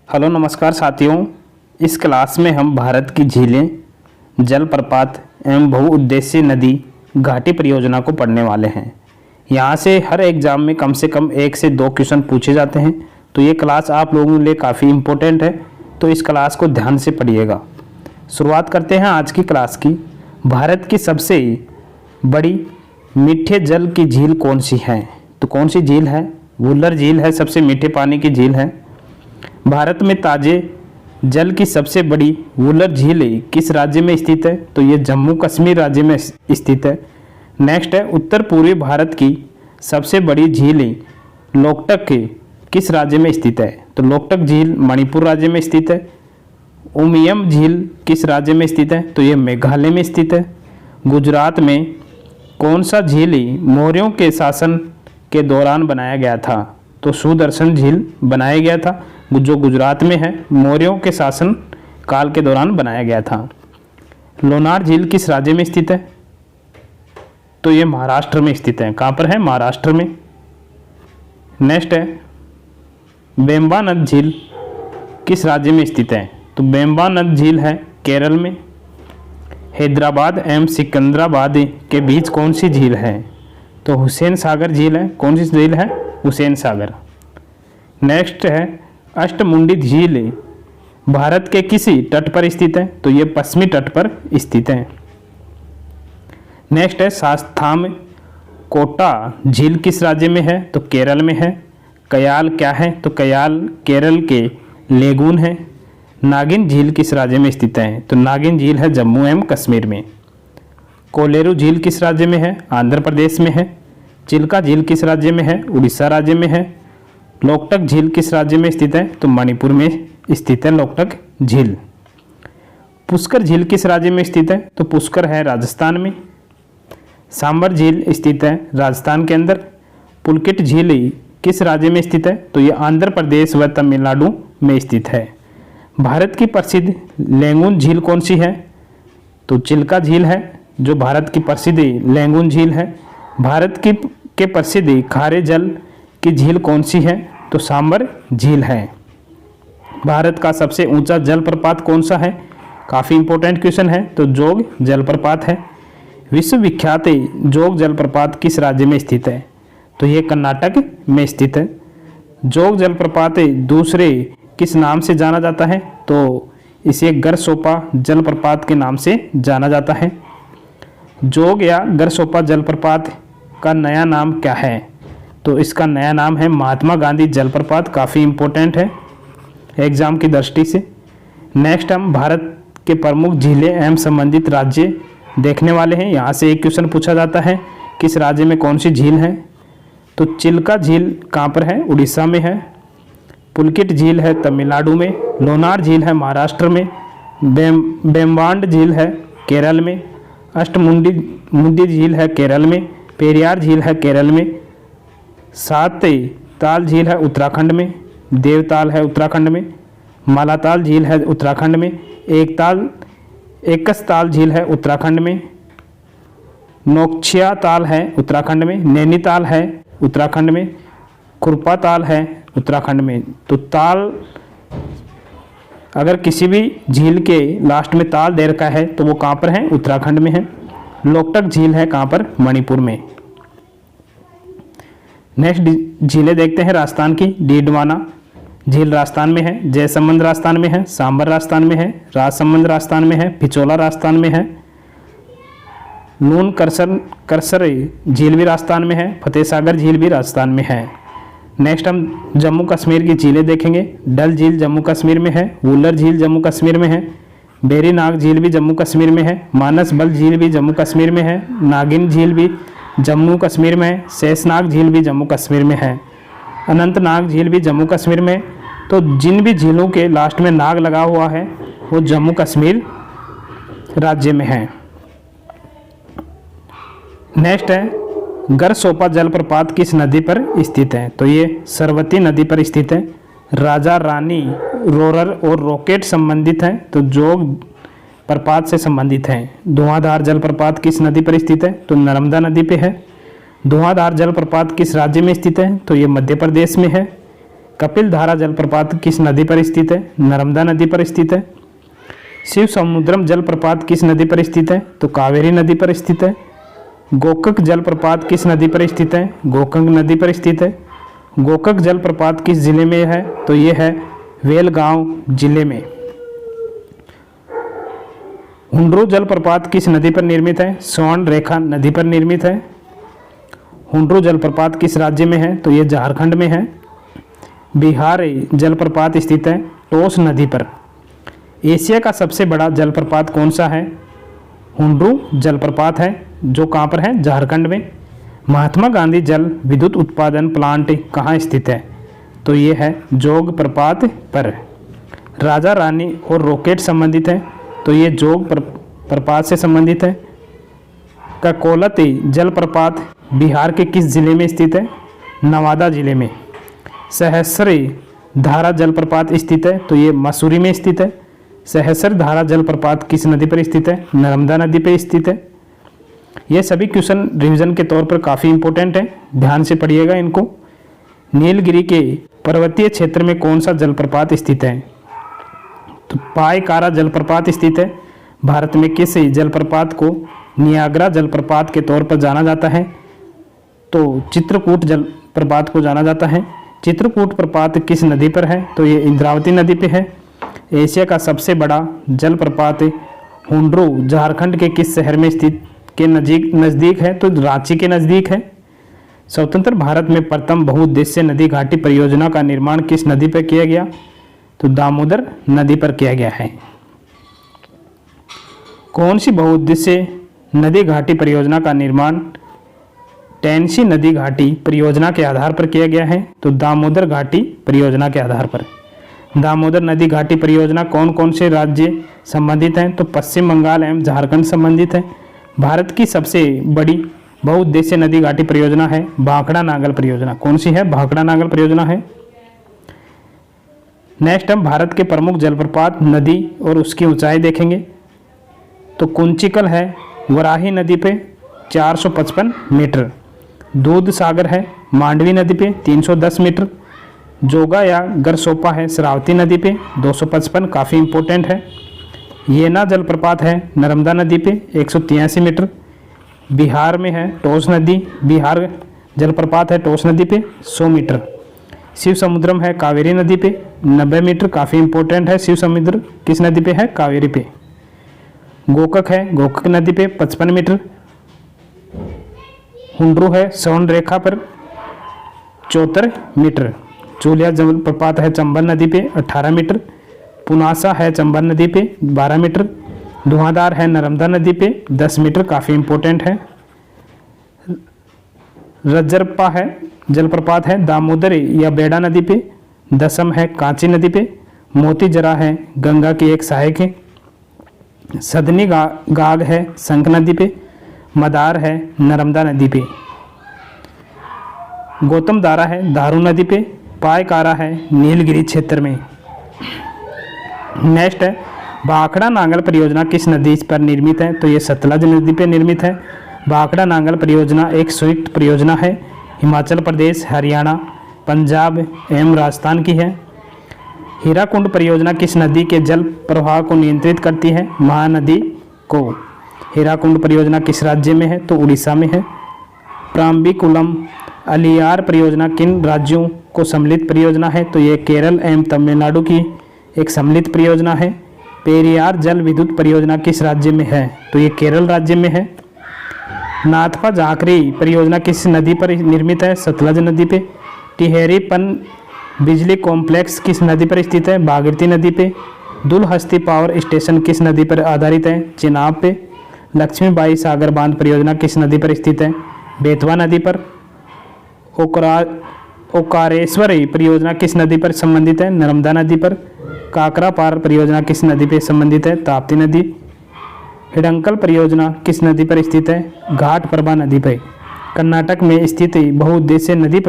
Hello नमस्कार साथियों। इस क्लास में हम भारत की झीलें, जलप्रपात एवं बहुउद्देशीय नदी घाटी परियोजना को पढ़ने वाले हैं। यहाँ से हर एग्जाम में कम से कम 1 से 2 क्वेश्चन पूछे जाते हैं, तो ये क्लास आप लोगों के लिए काफ़ी इम्पोर्टेंट है, तो इस क्लास को ध्यान से पढ़िएगा। शुरुआत करते हैं आज की क्लास की। भारत की सबसे बड़ी मीठे जल की झील कौन सी है? तो कौन सी झील है? वुलर झील है, सबसे मीठे पानी की झील है। भारत में ताजे जल की सबसे बड़ी वुलर झील किस राज्य में स्थित है? तो ये जम्मू कश्मीर राज्य में स्थित है। नेक्स्ट है, उत्तर पूर्वी भारत की सबसे बड़ी झील लोकटक किस राज्य में स्थित है? तो लोकटक झील मणिपुर राज्य में स्थित है। उमियम झील किस राज्य में स्थित है? तो ये मेघालय में स्थित है। गुजरात में कौन सा झील मौर्यों के शासन के दौरान बनाया गया था? तो सुदर्शन झील बनाया गया था, जो गुजरात में है, मौर्यों के शासन काल के दौरान बनाया गया था। लोनार झील किस राज्य में स्थित है? तो ये महाराष्ट्र में स्थित है। कहाँ पर है? महाराष्ट्र में। नेक्स्ट है, वेम्बानद झील किस राज्य में स्थित है? तो वेम्बानद झील है केरल में। हैदराबाद एवं सिकंदराबाद के बीच कौन सी झील है? तो हुसैन सागर झील है। कौन सी झील है? हुसैन सागर। नेक्स्ट है, अष्टमुंडी झील भारत के किसी तट पर स्थित है? तो ये पश्चिमी तट पर स्थित है। नेक्स्ट है, शास्ताम कोटा झील किस राज्य में है? तो केरल में है। कयाल क्या है? तो कयाल केरल के लेगून है। नागिन झील किस राज्य में स्थित है? तो नागिन झील है जम्मू एवं कश्मीर में। कोलेरू झील किस राज्य में है? आंध्र प्रदेश में है। चिल्का झील किस राज्य में है? उड़ीसा राज्य में है। लोकटक झील किस राज्य में स्थित है? तो मणिपुर में स्थित है लोकटक झील। पुष्कर झील किस राज्य में स्थित है? तो पुष्कर है राजस्थान में। सांबर झील स्थित है राजस्थान के अंदर। पुलकित झील किस राज्य में स्थित है? तो ये आंध्र प्रदेश व तमिलनाडु में स्थित है। भारत की प्रसिद्ध लेंगुन झील कौन सी है? तो चिल्का झील है, जो भारत की प्रसिद्ध लेंगुन झील है। भारत के प्रसिद्ध खारे जल की झील कौन सी है? तो सांबर झील है। भारत का सबसे ऊंचा जलप्रपात कौन सा है? काफ़ी इंपॉर्टेंट क्वेश्चन है। तो जोग जलप्रपात है। विश्व विख्यात जोग जलप्रपात किस राज्य में स्थित है? तो ये कर्नाटक में स्थित है। जोग जलप्रपात दूसरे किस नाम से जाना जाता है? तो इसे गरसोपा जलप्रपात के नाम से जाना जाता है। जोग या गरसोपा जलप्रपात का नया नाम क्या है? तो इसका नया नाम है महात्मा गांधी जलप्रपात। काफ़ी इम्पोर्टेंट है एग्जाम की दृष्टि से। नेक्स्ट हम भारत के प्रमुख झीलें एवं संबंधित राज्य देखने वाले हैं। यहाँ से एक क्वेश्चन पूछा जाता है, किस राज्य में कौन सी झील है? तो चिल्का झील कहाँ पर है? उड़ीसा में है। पुलकित झील है तमिलनाडु में। लोनार झील है महाराष्ट्र में। वेम्बांड झील है केरल में। अष्टमुंडी झील है केरल में। पेरियार झील है केरल में। सात ताल झील है उत्तराखंड में। देवताल है उत्तराखंड में। मालाताल झील है उत्तराखंड में। एकस ताल झील है उत्तराखंड में। नोक्छिया ताल है उत्तराखंड में। नैनीताल है उत्तराखंड में। खुरपा ताल है उत्तराखंड में। तो ताल, अगर किसी भी झील के लास्ट में ताल दे रखा है तो वो कहाँ पर है? उत्तराखंड में है। लोकटक झील है कहाँ पर? मणिपुर में। नेक्स्ट झीलें देखते हैं राजस्थान की। डीडवाना झील राजस्थान में है। जयसमंद राजस्थान में है। सांबर राजस्थान में है। राजसमंद राजस्थान में है। पिचोला राजस्थान में है। नून करसर झील भी राजस्थान में है। फतेह सागर झील भी राजस्थान में है। नेक्स्ट हम जम्मू कश्मीर की झीलें देखेंगे। डल झील जम्मू कश्मीर में है। वुलर झील जम्मू कश्मीर में है। बेरीनाग झील भी जम्मू कश्मीर में है। मानस बल झील भी जम्मू कश्मीर में है। नागिन झील भी जम्मू कश्मीर में है। शेषनाग झील भी जम्मू कश्मीर में है। अनंतनाग झील भी जम्मू कश्मीर में। तो जिन भी झीलों के लास्ट में नाग लगा हुआ है वो जम्मू कश्मीर राज्य में है। नेक्स्ट है, गरसोपा जलप्रपात किस नदी पर स्थित है? तो ये सरवती नदी पर स्थित है। राजा रानी रोरर और रॉकेट संबंधित है, तो जोग प्रपात से संबंधित है। धुआंधार जलप्रपात किस नदी पर स्थित है? तो नर्मदा नदी पे है। धुआंधार जलप्रपात किस राज्य में स्थित है? तो ये मध्य प्रदेश में है। कपिल धारा जलप्रपात किस नदी पर स्थित है? नर्मदा नदी पर स्थित है। शिव समुद्रम जलप्रपात किस नदी पर स्थित है? तो कावेरी नदी पर स्थित है। गोकक जलप्रपात किस नदी पर स्थित है? गोकंग नदी पर स्थित है। गोकक जलप्रपात किस जिले में है? तो ये है वेलगांव जिले में। हुंड्रू जलप्रपात किस नदी पर निर्मित है? स्वर्ण रेखा नदी पर निर्मित है। हुंड्रू जलप्रपात किस राज्य में है? तो ये झारखंड में है। बिहार जलप्रपात स्थित है टोस नदी पर। एशिया का सबसे बड़ा जलप्रपात कौन सा है? हुंड्रू जलप्रपात है, जो कहाँ पर है? झारखंड में। महात्मा गांधी जल विद्युत उत्पादन प्लांट कहाँ स्थित है? तो ये है जोग प्रपात पर। राजा रानी और रॉकेट संबंधित है, तो ये जोग प्रपात से संबंधित है। ककोलत जलप्रपात बिहार के किस जिले में स्थित है? नवादा जिले में। सहस्र धारा जलप्रपात स्थित है, तो ये मसूरी में स्थित है। सहस्र धारा जलप्रपात किस नदी पर स्थित है? नर्मदा नदी पर स्थित है। ये सभी क्वेश्चन रिवीजन के तौर पर काफ़ी इंपॉर्टेंट है, ध्यान से पढ़िएगा इनको। नीलगिरी के पर्वतीय क्षेत्र में कौन सा जलप्रपात स्थित है? तो पायकारा जलप्रपात स्थित है। भारत में किस जलप्रपात को नियाग्रा जलप्रपात के तौर पर जाना जाता है? तो चित्रकूट जलप्रपात को जाना जाता है। चित्रकूट प्रपात किस नदी पर है? तो ये इंद्रावती नदी पे है। एशिया का सबसे बड़ा जलप्रपात हुंड्रू झारखंड के किस शहर में स्थित के नज़दीक है? तो रांची के नज़दीक है। स्वतंत्र भारत में प्रथम बहुउद्देश्य नदी घाटी परियोजना का निर्माण किस नदी पर किया गया? तो दामोदर नदी पर किया गया है। कौन सी बहुउद्देश्य नदी घाटी परियोजना का निर्माण टेंसी नदी घाटी परियोजना के आधार पर किया गया है? तो दामोदर घाटी परियोजना के आधार पर। दामोदर नदी घाटी परियोजना कौन कौन से राज्य संबंधित हैं? तो पश्चिम बंगाल एवं झारखंड संबंधित है। भारत की सबसे बड़ी बहुउद्देश्य नदी घाटी परियोजना है भाखड़ा नागल परियोजना। कौन सी है? भाखड़ा नागल परियोजना है। नेक्स्ट हम भारत के प्रमुख जलप्रपात, नदी और उसकी ऊंचाई देखेंगे। तो कुंचिकल है वराही नदी पे 455 मीटर। दूध सागर है मांडवी नदी पे 310 मीटर। जोगा या गरसोपा है श्रावती नदी पे 255, काफ़ी इंपॉर्टेंट है। येना जलप्रपात है नर्मदा नदी पे 183 मीटर। बिहार में है टोस नदी, बिहार जलप्रपात है टोस नदी पे 100 मीटर। शिव समुद्रम है कावेरी नदी पे 90 मीटर, काफ़ी इंपॉर्टेंट है। शिव समुद्र किस नदी पे है? कावेरी पे। गोकक है गोकक नदी पे 55 मीटर। हुंड्रू है स्वर्ण रेखा पर 74 मीटर। चूलिया जलप्रपात है चंबल नदी पे 18 मीटर। पुनासा है चंबल नदी पे 12 मीटर। धुआंधार है नर्मदा नदी पे 10 मीटर, काफ़ी इंपॉर्टेंट है। रजरप्पा है जलप्रपात है दामोदर या बेड़ा नदी पे। दसम है कांची नदी पे। मोती जरा है गंगा की एक सहायक है। सदनी गाग है शंख नदी पे। मदार है नर्मदा नदी पे। गौतम धारा है दारू नदी पे। पायकारा है नीलगिरी क्षेत्र में। नेक्स्ट है भाखड़ा नांगल परियोजना किस नदी पर निर्मित है? तो ये सतलज नदी पे निर्मित है। भाखड़ा नांगल परियोजना एक संयुक्त परियोजना है, हिमाचल प्रदेश, हरियाणा, पंजाब एवं राजस्थान की है। हीराकुंड परियोजना किस नदी के जल प्रवाह को नियंत्रित करती है? महानदी को। हीराकुंड परियोजना किस राज्य में है? तो उड़ीसा में है। प्राम्बिकुलम अलियार परियोजना किन राज्यों को सम्मिलित परियोजना है? तो ये केरल एवं तमिलनाडु की एक सम्मिलित परियोजना है। पेरियार जल विद्युत परियोजना किस राज्य में है? तो ये केरल राज्य में है। नाथपा झांकरी परियोजना किस नदी पर निर्मित है? सतलज नदी पे। टिहरी पन बिजली कॉम्प्लेक्स किस नदी पर स्थित है? भागीरथी नदी पे। दुलहस्ती पावर स्टेशन किस नदी पर आधारित है? चिनाब पे। लक्ष्मीबाई सागर बांध परियोजना किस नदी पर स्थित है? बेतवा नदी पर। ओकारेश्वर परियोजना किस नदी पर संबंधित है? नर्मदा नदी पर। काकरा पार परियोजना किस नदी पर संबंधित है? ताप्ती नदी। हिडंकल परियोजना किस नदी पर स्थित है? घाट प्रभा नदी पर। कर्नाटक में स्थित बहुउद्देश्य नदी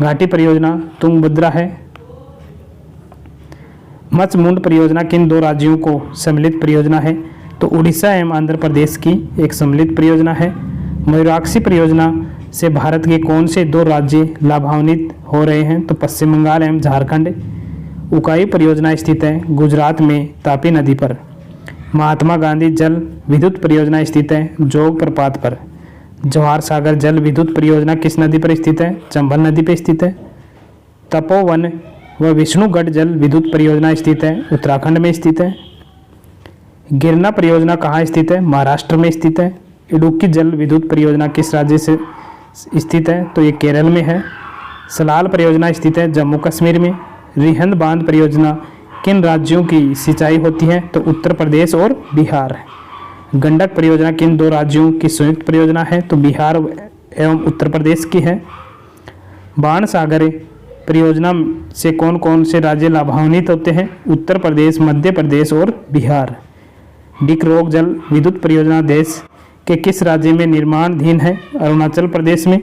घाटी परियोजना तुंगभद्रा है। मचमुंड परियोजना किन दो राज्यों को सम्मिलित परियोजना है? तो उड़ीसा एवं आंध्र प्रदेश की एक सम्मिलित परियोजना है। मयूराक्षी परियोजना से भारत के कौन से 2 राज्य लाभान्वित हो रहे हैं? तो पश्चिम बंगाल एवं झारखंड। उकाई परियोजना स्थित है गुजरात में तापी नदी पर। महात्मा गांधी जल विद्युत परियोजना स्थित है जोग प्रपात पर। जवाहर सागर जल विद्युत परियोजना किस नदी पर स्थित है? चंबल नदी पर स्थित है। तपोवन व विष्णुगढ़ जल विद्युत परियोजना स्थित है उत्तराखंड में स्थित है। गिरना परियोजना कहाँ स्थित है? महाराष्ट्र में स्थित है। इडुक्की जल विद्युत परियोजना किस राज्य से स्थित है? तो ये केरल में है। सलाल परियोजना स्थित है जम्मू कश्मीर में। रिहंद बांध परियोजना किन राज्यों की सिंचाई होती है? तो उत्तर प्रदेश और बिहार। गंडक परियोजना किन 2 राज्यों की संयुक्त परियोजना है? तो बिहार एवं उत्तर प्रदेश की है। बाण सागर परियोजना से कौन कौन से राज्य लाभान्वित होते हैं? उत्तर प्रदेश, मध्य प्रदेश और बिहार। डिकरोग जल विद्युत परियोजना देश के किस राज्य में निर्माणाधीन है? अरुणाचल प्रदेश में।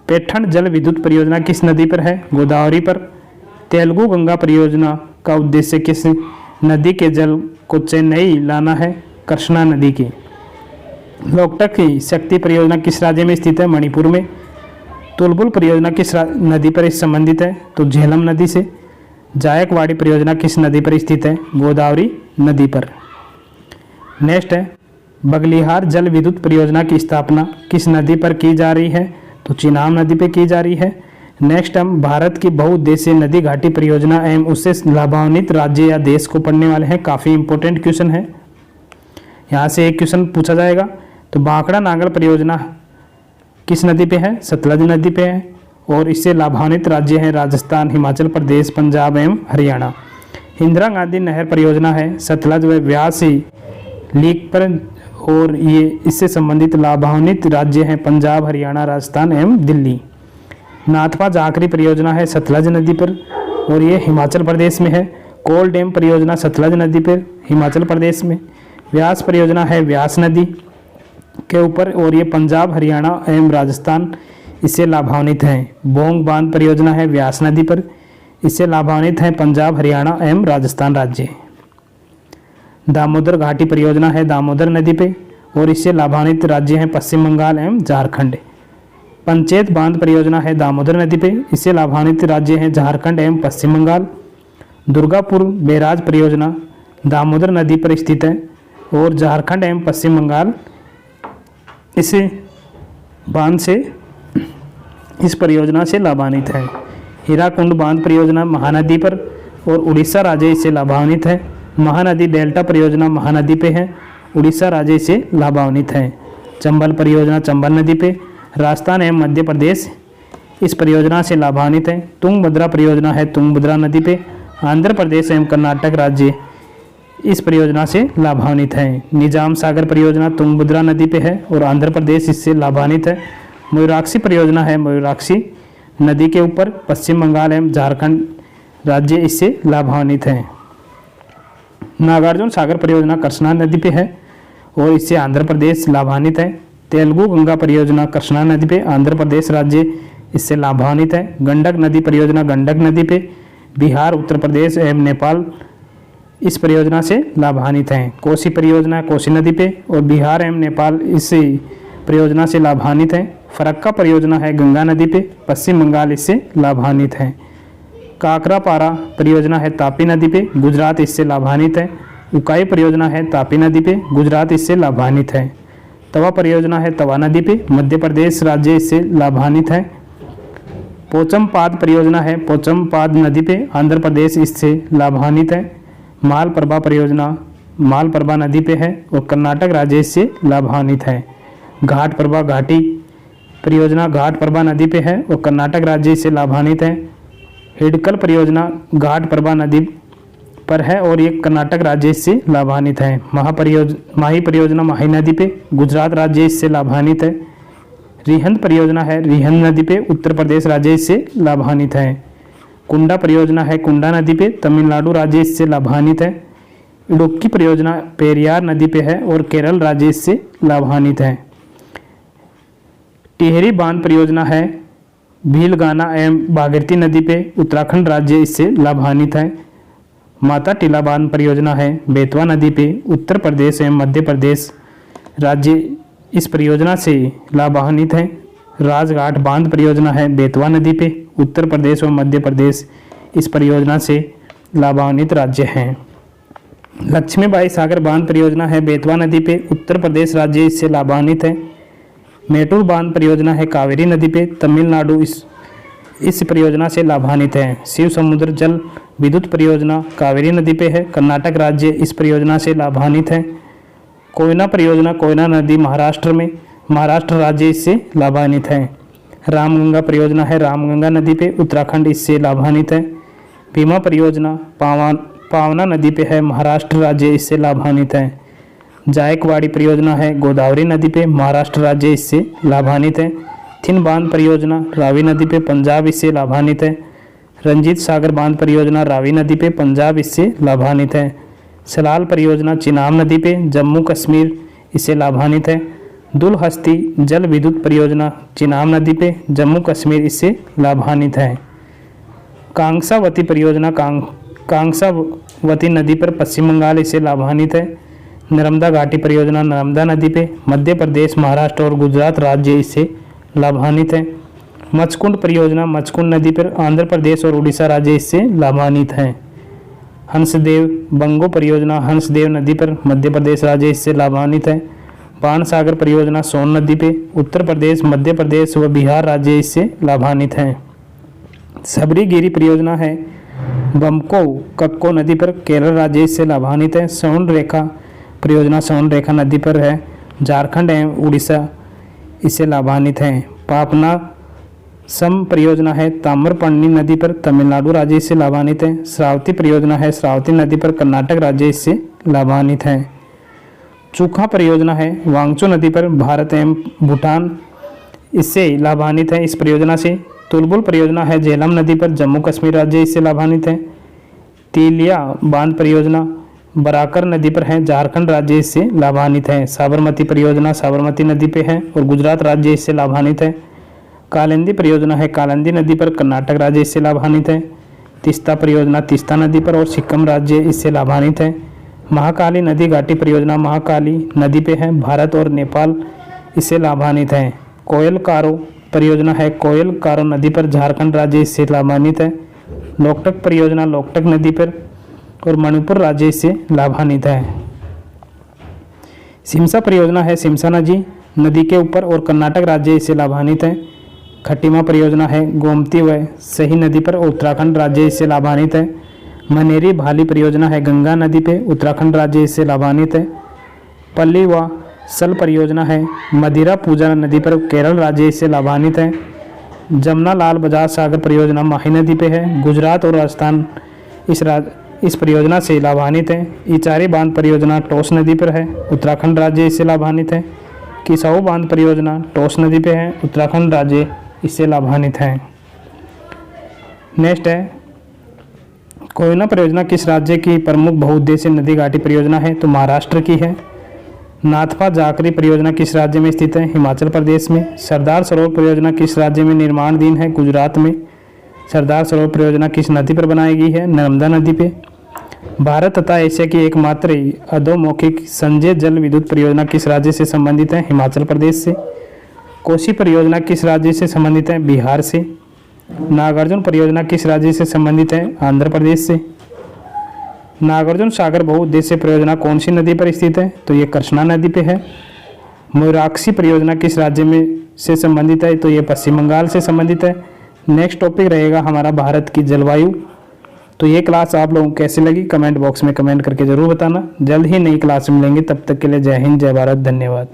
पैठण जल विद्युत परियोजना किस नदी पर है? गोदावरी पर। तेलुगु गंगा परियोजना का उद्देश्य किस नदी के जल को चेन्नई लाना है? कृष्णा नदी की। लोकटक की शक्ति परियोजना किस राज्य में स्थित है? मणिपुर में। तुलबुल परियोजना किस नदी पर संबंधित है? तो झेलम नदी से। जायकवाड़ी परियोजना किस नदी पर स्थित है? गोदावरी नदी पर। नेक्स्ट है बगलिहार जल विद्युत परियोजना की स्थापना किस नदी पर की जा रही है? तो चिनाब नदी पर की जा रही है। नेक्स्ट हम भारत की बहुउद्देशीय नदी घाटी परियोजना एवं उससे लाभान्वित राज्य या देश को पढ़ने वाले हैं। काफ़ी इंपॉर्टेंट क्वेश्चन है, यहाँ से एक क्वेश्चन पूछा जाएगा। तो बांकड़ा नागल परियोजना किस नदी पे है? सतलज नदी पे है और इससे लाभान्वित राज्य हैं राजस्थान, हिमाचल प्रदेश, पंजाब एवं हरियाणा। इंदिरा गांधी नहर परियोजना है सतलज व व्यास लीक पर और ये इससे संबंधित लाभान्वित राज्य हैं पंजाब, हरियाणा, राजस्थान एवं दिल्ली। नाथपा जाखरी परियोजना है सतलज नदी पर और ये हिमाचल प्रदेश में है। कोल डैम परियोजना सतलज नदी पर हिमाचल प्रदेश में। व्यास परियोजना है व्यास नदी के ऊपर और ये पंजाब, हरियाणा एवं राजस्थान इससे लाभान्वित हैं। बोंग बांध परियोजना है व्यास नदी पर, इससे लाभान्वित हैं पंजाब, हरियाणा एवं राजस्थान राज्य। दामोदर घाटी परियोजना है दामोदर नदी पे और इससे लाभान्वित राज्य हैं पश्चिम बंगाल एवं झारखंड। पंचेत बांध परियोजना है दामोदर नदी पे, इससे लाभान्वित राज्य हैं झारखंड एवं पश्चिम बंगाल। दुर्गापुर बैराज परियोजना दामोदर नदी पर स्थित है और झारखंड एवं पश्चिम बंगाल इसे बांध से इस परियोजना से लाभान्वित है। हीराकुंड बांध परियोजना महानदी पर और उड़ीसा राज्य इससे लाभान्वित है। महानदी डेल्टा परियोजना महानदी पे है, उड़ीसा राज्य से लाभान्वित है। चंबल परियोजना चंबल नदी पे, राजस्थान एवं मध्य प्रदेश इस परियोजना से लाभान्वित है। तुंगभद्रा परियोजना है तुंगभद्रा नदी पे, आंध्र प्रदेश एवं कर्नाटक राज्य इस परियोजना से लाभान्वित है। निजाम सागर परियोजना तुंगभद्रा नदी पे है और आंध्र प्रदेश इससे लाभान्वित है। मयूराक्षी परियोजना है मयूराक्षी नदी के ऊपर, पश्चिम बंगाल एवं झारखंड राज्य इससे लाभान्वित हैं। नागार्जुन सागर परियोजना कृष्णा नदी पे है और इससे आंध्र प्रदेश लाभान्वित है। तेलुगु गंगा परियोजना कृष्णा नदी पे, आंध्र प्रदेश राज्य इससे लाभान्वित है। गंडक नदी परियोजना गंडक नदी पे, बिहार, उत्तर प्रदेश एवं नेपाल इस परियोजना से लाभान्वित हैं। कोसी परियोजना कोसी नदी पे और बिहार एवं नेपाल इस परियोजना से लाभान्वित हैं। फरक्का परियोजना है गंगा नदी पे, पश्चिम बंगाल इससे लाभान्वित है। काकरापारा परियोजना है तापी नदी पे, गुजरात इससे लाभान्वित है। उकाई परियोजना है तापी नदी पे, गुजरात इससे लाभान्वित है। तवा परियोजना है तवा नदी पे, मध्य प्रदेश राज्य इससे लाभान्वित है। पोचमपाद परियोजना है पोचमपाद नदी पे, आंध्र प्रदेश इससे लाभान्वित है। मालप्रभा परियोजना मालप्रभा नदी पे है और कर्नाटक राज्य इससे लाभान्वित है। घाटप्रभा घाटी परियोजना घाटप्रभा नदी पे है और कर्नाटक राज्य इससे लाभान्वित है। हिडकल परियोजना घाटप्रभा नदी पर है और ये कर्नाटक राज्य इससे लाभान्वित है। माही परियोजना माही नदी पे, गुजरात राज्य इससे लाभान्वित है। रिहंद परियोजना है रिहंद नदी पे, उत्तर प्रदेश राज्य इससे लाभान्वित है। कुंडा परियोजना है कुंडा नदी पे, तमिलनाडु राज्य इससे लाभान्वित है। इडुक्की परियोजना पेरियार नदी पे है और केरल राज्य इससे लाभान्वित है। टिहरी बांध परियोजना है भीलगाना एवं भागीरथी नदी पे, उत्तराखंड राज्य इससे लाभान्वित है। माता टीला बांध परियोजना है बेतवा नदी पे, उत्तर प्रदेश एवं मध्य प्रदेश राज्य इस परियोजना से लाभान्वित है। राजघाट बांध परियोजना है बेतवा नदी पे। उत्तर प्रदेश और मध्य प्रदेश इस परियोजना से लाभान्वित राज्य हैं। लक्ष्मीबाई सागर बांध परियोजना है बेतवा नदी पे। उत्तर प्रदेश राज्य इससे लाभान्वित है। मेटूर बांध परियोजना है कावेरी नदी पे। तमिलनाडु इस परियोजना से लाभान्वित है। शिव समुद्र जल विद्युत परियोजना कावेरी नदी पे है। कर्नाटक राज्य इस परियोजना से लाभान्वित है। कोयना परियोजना कोयना नदी महाराष्ट्र में, महाराष्ट्र राज्य इससे लाभान्वित है। रामगंगा परियोजना है रामगंगा नदी पे। उत्तराखंड इससे लाभान्वित है। भीमा परियोजना पावना नदी पे है। महाराष्ट्र राज्य इससे लाभान्वित है। जायकवाड़ी परियोजना है गोदावरी नदी पे। महाराष्ट्र राज्य इससे लाभान्वित है। थिन बांध परियोजना रावी नदी पे। पंजाब इससे लाभान्वित है। रंजीत सागर बांध परियोजना रावी नदी पे। पंजाब इससे लाभान्वित है। सलाल परियोजना चिनाब नदी पे। जम्मू कश्मीर इससे लाभान्वित है। दुलहस्ती जल विद्युत परियोजना चिनाब नदी पे। जम्मू कश्मीर इससे लाभान्वित है। कांसावती परियोजना कांसावती नदी पर पश्चिम बंगाल इससे लाभान्वित है। नर्मदा घाटी परियोजना नर्मदा नदी पे। मध्य प्रदेश महाराष्ट्र और गुजरात राज्य इससे लाभान्वित है। मचकुंड परियोजना मचकुंड नदी पर आंध्र प्रदेश और उड़ीसा राज्य इससे लाभान्वित है। हंसदेव बंगो परियोजना हंसदेव नदी पर मध्य प्रदेश राज्य इससे लाभान्वित है। बाण सागर परियोजना सोन नदी पे। उत्तर प्रदेश मध्य प्रदेश व बिहार राज्य इससे लाभान्वित हैं। सबरीगिरी परियोजना है बमको कक्को नदी पर। केरल राज्य इससे लाभान्वित है। सोन रेखा परियोजना सोन रेखा नदी पर है। झारखंड एवं उड़ीसा इससे लाभान्वित हैं। पापना सम परियोजना है ताम्रपर्णी नदी पर। तमिलनाडु राज्य इससे लाभान्वित है। श्रावती परियोजना है श्रावती नदी पर। कर्नाटक राज्य इससे लाभान्वित है। चूखा परियोजना है वांगचू नदी पर। भारत एवं भूटान इससे लाभान्वित है इस परियोजना से। तुलबुल परियोजना है झेलम नदी पर। जम्मू कश्मीर राज्य इससे लाभान्वित है। तिलिया बांध परियोजना बराकर नदी पर है। झारखंड राज्य इससे लाभान्वित है। साबरमती परियोजना साबरमती नदी पे है और गुजरात राज्य इससे लाभान्वित है। कालिंदी परियोजना है कालिंदी नदी पर। कर्नाटक राज्य इससे लाभान्वित है। तीस्ता परियोजना तीस्ता नदी पर और सिक्किम राज्य इससे लाभान्वित है। महाकाली नदी घाटी परियोजना महाकाली नदी पे है। भारत और नेपाल इससे लाभान्वित है। कोयल कारो परियोजना है कोयल कारो नदी पर। झारखंड राज्य इससे लाभान्वित है। लोकटक परियोजना लोकटक नदी पर और मणिपुर राज्य इससे लाभान्वित है। सिमसा परियोजना है सिमसा नदी के ऊपर और कर्नाटक राज्य इससे लाभान्वित है। खटीमा परियोजना है गोमती व सही नदी पर और उत्तराखंड राज्य इससे लाभान्वित है। मनेरी भाली परियोजना है गंगा नदी पे। उत्तराखंड राज्य इससे लाभान्वित है। पल्ली व सल परियोजना है मदिरा पूजा नदी पर। केरल राज्य इससे लाभान्वित है। जमुना लाल बजाज सागर परियोजना माही नदी पे है। गुजरात और राजस्थान इस परियोजना से लाभान्वित है। इचारी बांध परियोजना टोस नदी पर है। उत्तराखंड राज्य इससे लाभान्वित है। किसाऊ बांध परियोजना टोस नदी पे है। उत्तराखंड राज्य इससे लाभान्वित है। नेक्स्ट है कोयना परियोजना किस राज्य की प्रमुख बहुउद्देशीय नदी घाटी परियोजना है? तो महाराष्ट्र की है। नाथपा जाकरी परियोजना किस राज्य में स्थित है? हिमाचल प्रदेश में। सरदार सरोवर परियोजना किस राज्य में निर्माणाधीन है? गुजरात में। सरदार सरोवर परियोजना किस नदी पर बनाई गई है? नर्मदा नदी पे। भारत तथा एशिया की एकमात्र अधोमुखी संजय जल विद्युत परियोजना किस राज्य से संबंधित है? हिमाचल प्रदेश से। कोसी परियोजना किस राज्य से संबंधित है? बिहार से। नागार्जुन परियोजना किस राज्य से संबंधित है? आंध्र प्रदेश से। नागार्जुन सागर बहुउद्देशीय परियोजना कौन सी नदी पर स्थित है? तो ये कृष्णा नदी पे है। मयूराक्षी परियोजना किस राज्य में से संबंधित है? तो ये पश्चिम बंगाल से संबंधित है। नेक्स्ट टॉपिक रहेगा हमारा भारत की जलवायु। तो ये क्लास आप लोगों को कैसी लगी कमेंट बॉक्स में कमेंट करके ज़रूर बताना। जल्द ही नई क्लास मिलेंगे, तब तक के लिए जय हिंद जय भारत, धन्यवाद।